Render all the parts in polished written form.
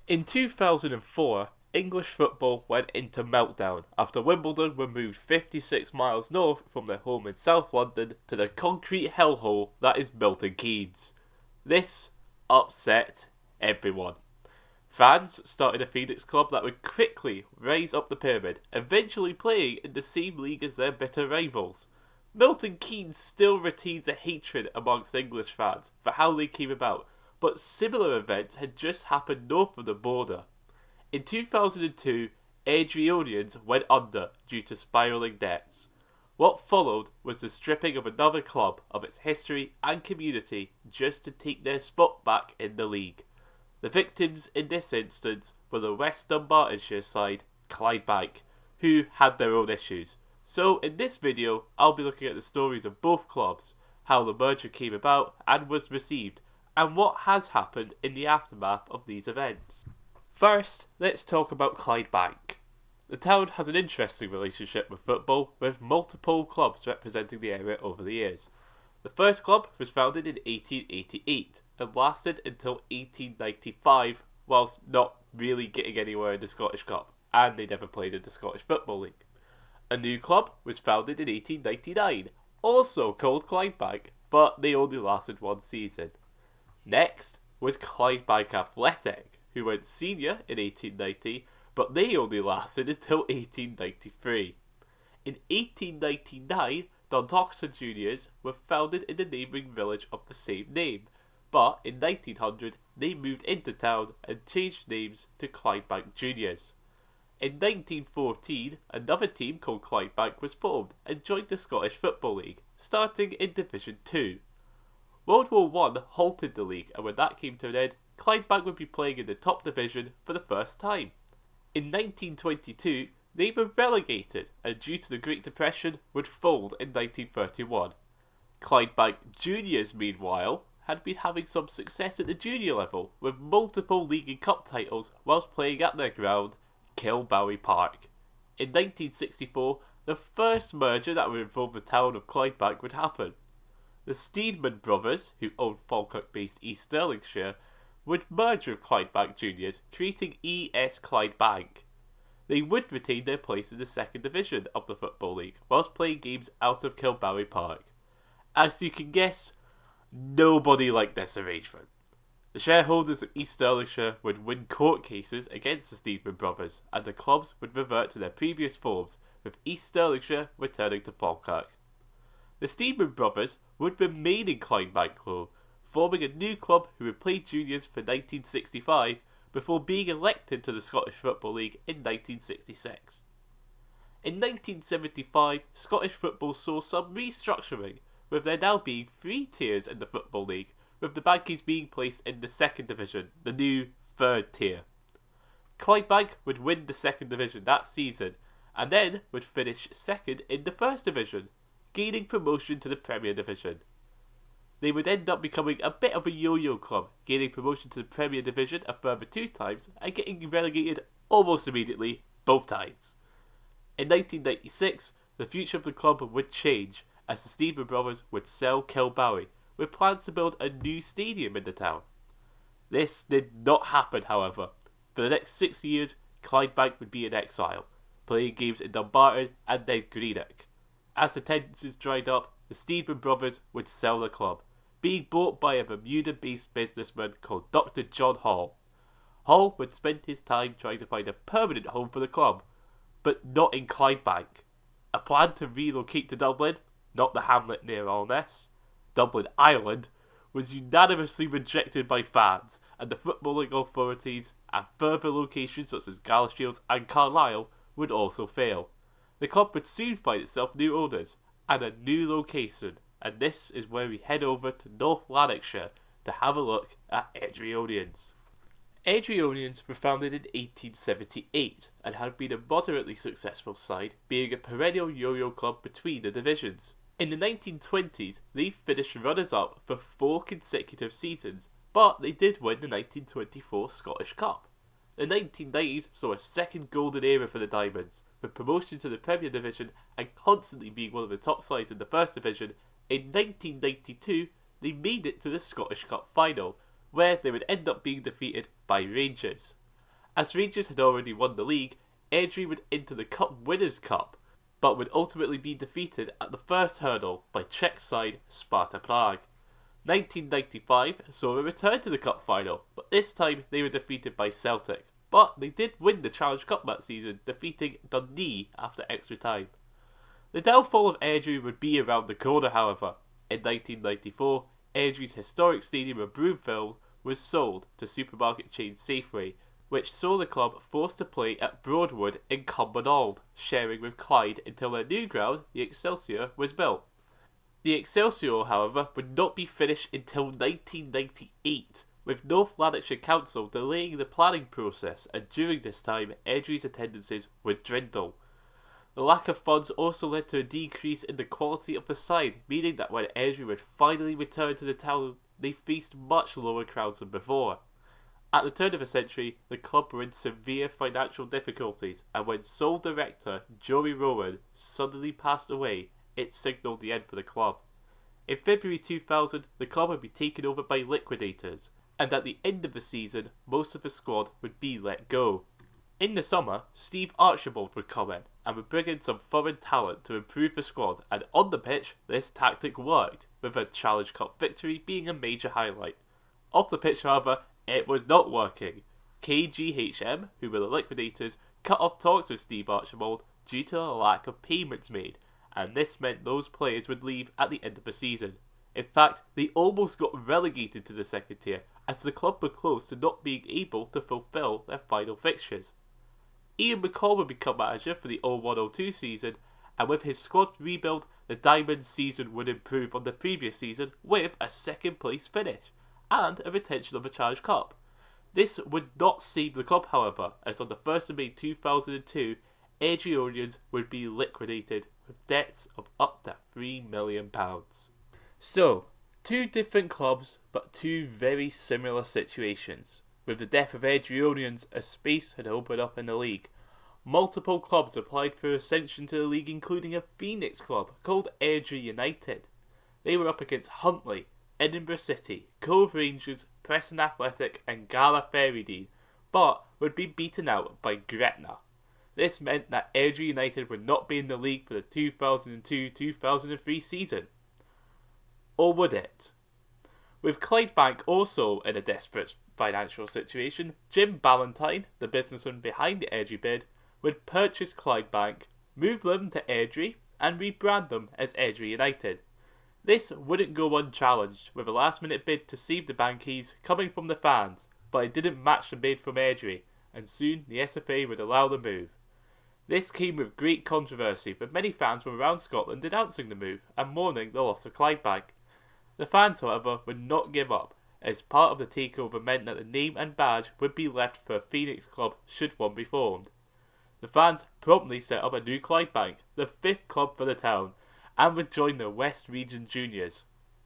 In 2004, English football went into meltdown after Wimbledon were moved 56 miles north from their home in South London to the concrete hellhole that is Milton Keynes. This upset everyone. Fans started a Phoenix club that would quickly rise up the pyramid, eventually playing in the same league as their bitter rivals. Milton Keynes still retains a hatred amongst English fans for how they came about, but similar events had just happened north of the border. In 2002, Airdrieonians went under due to spiralling debts. What followed was the stripping of another club of its history and community just to take their spot back in the league. The victims in this instance were the West Dunbartonshire side, Clydebank, who had their own issues. So in this video, I'll be looking at the stories of both clubs, how the merger came about and was received, and what has happened in the aftermath of these events. First, let's talk about Clydebank. The town has an interesting relationship with football, with multiple clubs representing the area over the years. The first club was founded in 1888 and lasted until 1895, whilst not really getting anywhere in the Scottish Cup, and they never played in the Scottish Football League. A new club was founded in 1899, also called Clydebank, but they only lasted one season. Next was Clydebank Athletic, who went senior in 1890, but they only lasted until 1893. In 1899, Dundalkton Juniors were founded in the neighbouring village of the same name, but in 1900 they moved into town and changed names to Clydebank Juniors. In 1914, another team called Clydebank was formed and joined the Scottish Football League, starting in Division 2. World War I halted the league, and when that came to an end, Clydebank would be playing in the top division for the first time. In 1922, they were relegated, and due to the Great Depression, would fold in 1931. Clydebank Juniors, meanwhile, had been having some success at the junior level, with multiple league and cup titles whilst playing at their ground, Kilbowie Park. In 1964, the first merger that would involve the town of Clydebank would happen. The Steedman brothers, who owned Falkirk-based East Stirlingshire, would merge with Clydebank Juniors, creating ES Clydebank. They would retain their place in the second division of the Football League, whilst playing games out of Kilbowie Park. As you can guess, nobody liked this arrangement. The shareholders of East Stirlingshire would win court cases against the Steedman brothers, and the clubs would revert to their previous forms, with East Stirlingshire returning to Falkirk. The Steedman brothers would remain in Clydebank though, forming a new club who would play juniors for 1965 before being elected to the Scottish Football League in 1966. In 1975, Scottish football saw some restructuring, with there now being 3 tiers in the Football League, with the Bankies being placed in the second division, the new third tier. Clydebank would win the second division that season, and then would finish second in the first division, gaining promotion to the Premier Division. They would end up becoming a bit of a yo-yo club, gaining promotion to the Premier Division a further 2 times and getting relegated almost immediately both times. In 1996, the future of the club would change as the Steedman brothers would sell Kilbowie, with plans to build a new stadium in the town. This did not happen, however. For the next 6 years, Clydebank would be in exile, playing games in Dumbarton and then Greenock. As attendances dried up, the Steedman brothers would sell the club, being bought by a Bermuda-based businessman called Dr. John Hall. Hall would spend his time trying to find a permanent home for the club, but not in Clydebank. A plan to relocate to Dublin, not the hamlet near Alness, Dublin, Ireland, was unanimously rejected by fans, and the footballing authorities, and further locations such as Galashiels and Carlisle would also fail. The club would soon find itself new owners, and a new location, and this is where we head over to North Lanarkshire to have a look at Airdrieonians. Airdrieonians were founded in 1878 and had been a moderately successful side, being a perennial yo-yo club between the divisions. In the 1920s, they finished runners-up for 4 consecutive seasons, but they did win the 1924 Scottish Cup. The 1990s saw a second golden era for the Diamonds, with promotion to the Premier Division and constantly being one of the top sides in the First Division. In 1992, they made it to the Scottish Cup final, where they would end up being defeated by Rangers. As Rangers had already won the league, Airdrie would enter the Cup Winners' Cup, but would ultimately be defeated at the first hurdle by Czech side Sparta Prague. 1995 saw a return to the cup final, but this time they were defeated by Celtic. But they did win the Challenge Cup that season, defeating Dundee after extra time. The downfall of Airdrie would be around the corner, however. In 1994, Airdrie's historic stadium of Broomfield was sold to supermarket chain Safeway, which saw the club forced to play at Broadwood in Cumbernauld, sharing with Clyde until their new ground, the Excelsior, was built. The Excelsior, however, would not be finished until 1998, with North Lanarkshire Council delaying the planning process, and during this time, Airdrie's attendances would dwindle. The lack of funds also led to a decrease in the quality of the side, meaning that when Airdrie would finally return to the town, they faced much lower crowds than before. At the turn of the century, the club were in severe financial difficulties, and when sole director Joey Rowan suddenly passed away, it signalled the end for the club. In February 2000, the club would be taken over by liquidators, and at the end of the season, most of the squad would be let go. In the summer, Steve Archibald would come in and would bring in some foreign talent to improve the squad, and on the pitch, this tactic worked, with a Challenge Cup victory being a major highlight. Off the pitch, however, it was not working. KGHM, who were the liquidators, cut off talks with Steve Archibald due to a lack of payments made, and this meant those players would leave at the end of the season. In fact, they almost got relegated to the second tier, as the club were close to not being able to fulfil their final fixtures. Ian McCall would become manager for the 01-02 season, and with his squad rebuild, the Diamonds season would improve on the previous season with a second place finish and a retention of the Challenge Cup. This would not save the club, however, as on the 1st of May 2002, Airdrieonians would be liquidated with debts of up to £3 million. So, two different clubs, but two very similar situations. With the death of Airdrieonians, a space had opened up in the league. Multiple clubs applied for ascension to the league, including a Phoenix club called Airdrie United. They were up against Huntly, Edinburgh City, Cove Rangers, Preston Athletic and Gala Ferrydean, but would be beaten out by Gretna. This meant that Airdrie United would not be in the league for the 2002-2003 season. Or would it? With Clydebank also in a desperate financial situation, Jim Ballantyne, the businessman behind the Airdrie bid, would purchase Clydebank, move them to Airdrie and rebrand them as Airdrie United. This wouldn't go unchallenged, with a last-minute bid to save the Bankies coming from the fans, but it didn't match the bid from Airdrie, and soon the SFA would allow the move. This came with great controversy, with many fans from around Scotland denouncing the move and mourning the loss of Clydebank. The fans, however, would not give up, as part of the takeover meant that the name and badge would be left for a Phoenix club should one be formed. The fans promptly set up a new Clydebank, the 5th club for the town, and would join the West Region Juniors.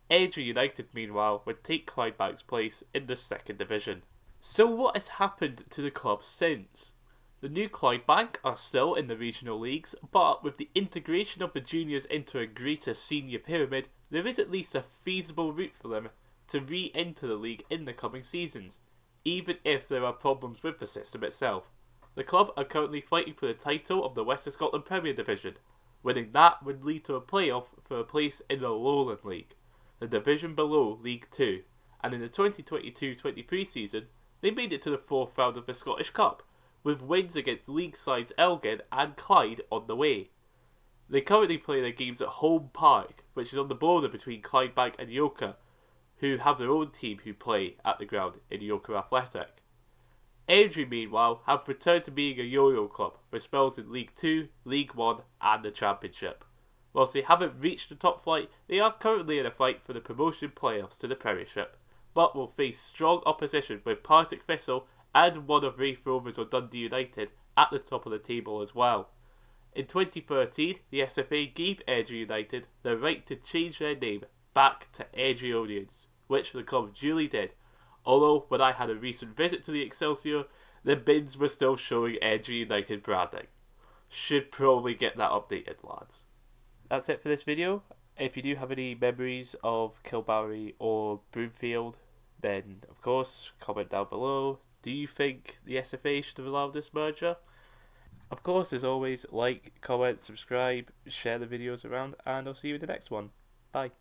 Airdrie United, meanwhile, would take Clydebank's place in the 2nd Division. So what has happened to the club since? The new Clydebank are still in the regional leagues, but with the integration of the juniors into a greater senior pyramid, there is at least a feasible route for them to re-enter the league in the coming seasons, even if there are problems with the system itself. The club are currently fighting for the title of the Western Scotland Premier Division. Winning that would lead to a playoff for a place in the Lowland League, the division below League 2, and in the 2022-23 season, they made it to the 4th round of the Scottish Cup, with wins against league sides Elgin and Clyde on the way. They currently play their games at Home Park, which is on the border between Clydebank and Yoker, who have their own team who play at the ground in Yoker Athletic. Airdrie, meanwhile, have returned to being a yo-yo club, with spells in League 2, League 1 and the Championship. Whilst they haven't reached the top flight, they are currently in a fight for the promotion playoffs to the Premiership, but will face strong opposition with Partick Thistle and one of Raith Rovers or Dundee United at the top of the table as well. In 2013, the SFA gave Airdrie United the right to change their name back to Airdrieonians, which the club duly did, although when I had a recent visit to the Excelsior, the bins were still showing Airdrie United branding. Should probably get that updated, lads. That's it for this video. If you do have any memories of Kilbarry or Broomfield, then of course comment down below. Do you think the SFA should have allowed this merger? Of course, as always, like, comment, subscribe, share the videos around, and I'll see you in the next one. Bye.